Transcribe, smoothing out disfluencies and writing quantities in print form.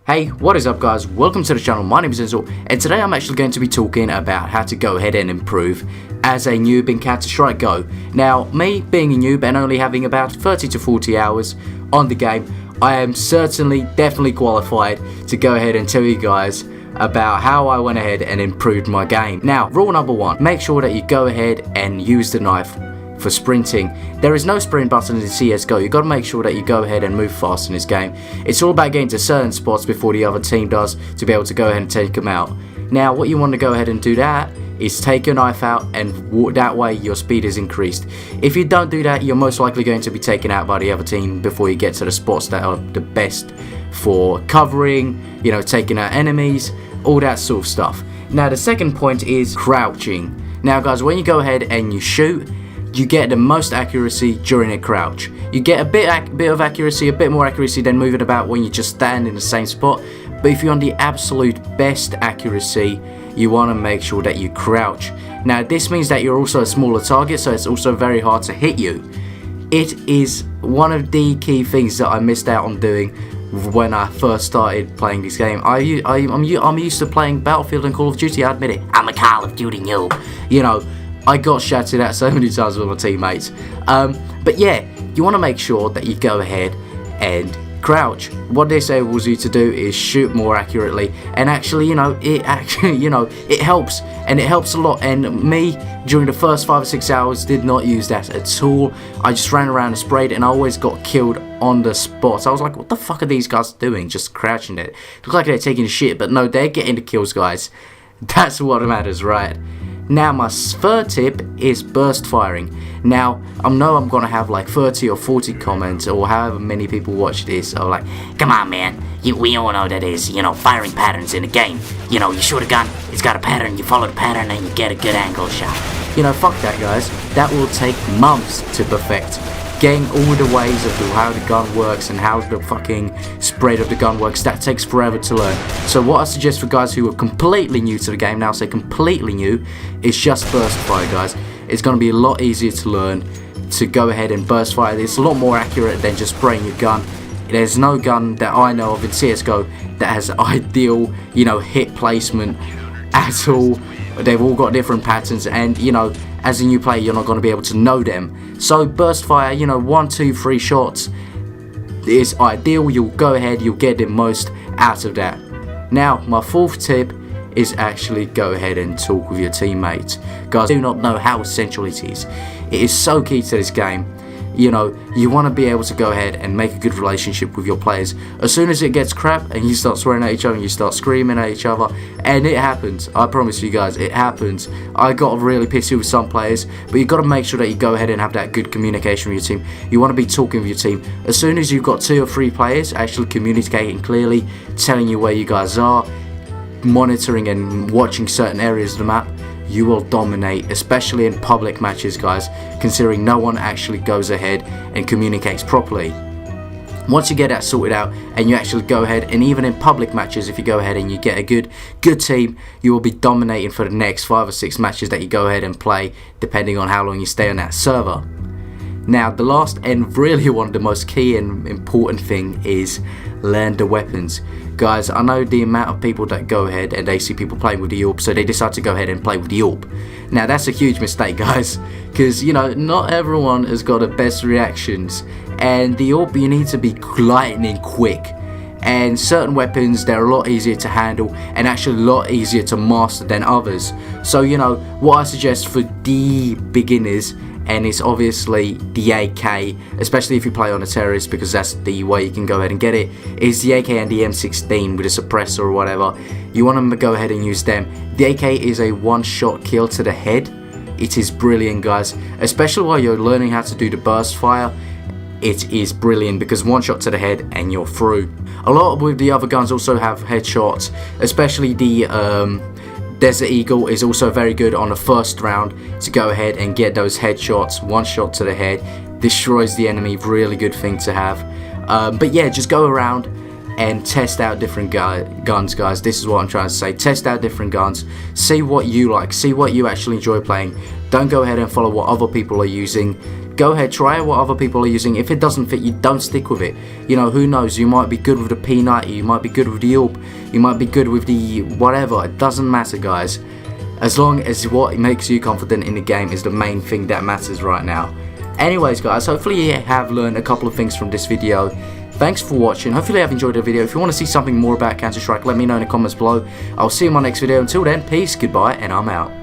Hey, what is up guys, welcome to the channel, my name is Csgo, and today I'm actually going to be talking about how to go ahead and improve as a noob in Counter-Strike Go. Now, me being a noob and only having about 30 to 40 hours on the game, I am definitely qualified to go ahead and tell you guys about how I went ahead and improved my game. Now, rule number one, make sure that you go ahead and use the knife for sprinting. There is no sprint button in CSGO. You got to make sure that you go ahead and move fast in this game. It's all about getting to certain spots before the other team does to be able to go ahead and take them out. Now what you want to go ahead and do that is take your knife out, and that way your speed is increased. If you don't do that, you're most likely going to be taken out by the other team before you get to the spots that are the best for covering, you know, taking out enemies, all that sort of stuff. Now the second point is crouching. Now guys, when you go ahead and you shoot, you get the most accuracy during a crouch. You get a bit of accuracy, a bit more accuracy than moving about when you just stand in the same spot. But if you want the absolute best accuracy, you want to make sure that you crouch. Now this means that you're also a smaller target, so it's also very hard to hit you. It is one of the key things that I missed out on doing when I first started playing this game. I'm used to playing Battlefield and Call of Duty, I admit it. I'm a Call of Duty noob. You know, I got shouted at so many times with my teammates. But yeah, you want to make sure that you go ahead and crouch. What this enables you to do is shoot more accurately, and actually, it helps, and it helps a lot. And me, during the first 5 or 6 hours, did not use that at all. I just ran around and sprayed, and I always got killed on the spot. I was like, what the fuck are these guys doing? Just crouching it. Look like they're taking a shit, but no, they're getting the kills, guys. That's what matters, right? Now my third tip is burst firing. Now I know I'm gonna have like 30 or 40 comments, or however many people watch this, are like, come on man, we all know that is, firing patterns in the game. You shoot a gun, it's got a pattern, you follow the pattern and you get a good angle shot. Fuck that guys, that will take months to perfect. Getting all the ways of how the gun works and how the fucking spread of the gun works, that takes forever to learn. So what I suggest for guys who are completely new to the game, now say completely new, is just burst fire, guys. It's going to be a lot easier to learn to go ahead and burst fire. It's a lot more accurate than just spraying your gun. There's no gun that I know of in CSGO that has ideal, hit placement at all. They've all got different patterns, and as a new player, you're not going to be able to know them. So burst fire, 1, 2, 3 shots is ideal. You'll go ahead, you'll get the most out of that. Now my fourth tip is actually go ahead and talk with your teammates. Guys, do not know how essential it is. It is so key to this game. You want to be able to go ahead and make a good relationship with your players. As soon as it gets crap and you start swearing at each other and you start screaming at each other, and it happens, I promise you guys, it happens. I got really pissy with some players, but you got to make sure that you go ahead and have that good communication with your team. You want to be talking with your team. As soon as you've got 2 or 3 players actually communicating clearly, telling you where you guys are, monitoring and watching certain areas of the map, you will dominate, especially in public matches, guys, considering no one actually goes ahead and communicates properly. Once you get that sorted out and you actually go ahead, and even in public matches, if you go ahead and you get a good team, you will be dominating for the next 5 or 6 matches that you go ahead and play, depending on how long you stay on that server. Now the last and really one of the most key and important thing is learn the weapons. Guys, I know the amount of people that go ahead and they see people playing with the AWP, so they decide to go ahead and play with the AWP. Now that's a huge mistake, guys, because not everyone has got the best reactions, and the AWP, you need to be lightning quick. And certain weapons, they're a lot easier to handle and actually a lot easier to master than others. So what I suggest for the beginners, and it's obviously the AK, especially if you play on a terrorist, because that's the way you can go ahead and get it, is the AK and the M16 with a suppressor or whatever. You want to go ahead and use them. The AK is a one-shot kill to the head. It is brilliant, guys, especially while you're learning how to do the burst fire. It is brilliant because one shot to the head and you're through. A lot of the other guns also have headshots, especially the Desert Eagle is also very good on the first round to go ahead and get those headshots. One shot to the head destroys the enemy, really good thing to have. But yeah, just go around and test out different guns, guys. This is what I'm trying to say. Test out different guns. See what you like. See what you actually enjoy playing. Don't go ahead and follow what other people are using. Go ahead, try out what other people are using. If it doesn't fit you, don't stick with it. You know, who knows? You might be good with the P90. You might be good with the AWP. You might be good with the whatever. It doesn't matter, guys. As long as what makes you confident in the game is the main thing that matters right now. Anyways, guys, hopefully you have learned a couple of things from this video. Thanks for watching. Hopefully you have enjoyed the video. If you want to see something more about Counter-Strike, let me know in the comments below. I'll see you in my next video. Until then, peace, goodbye, and I'm out.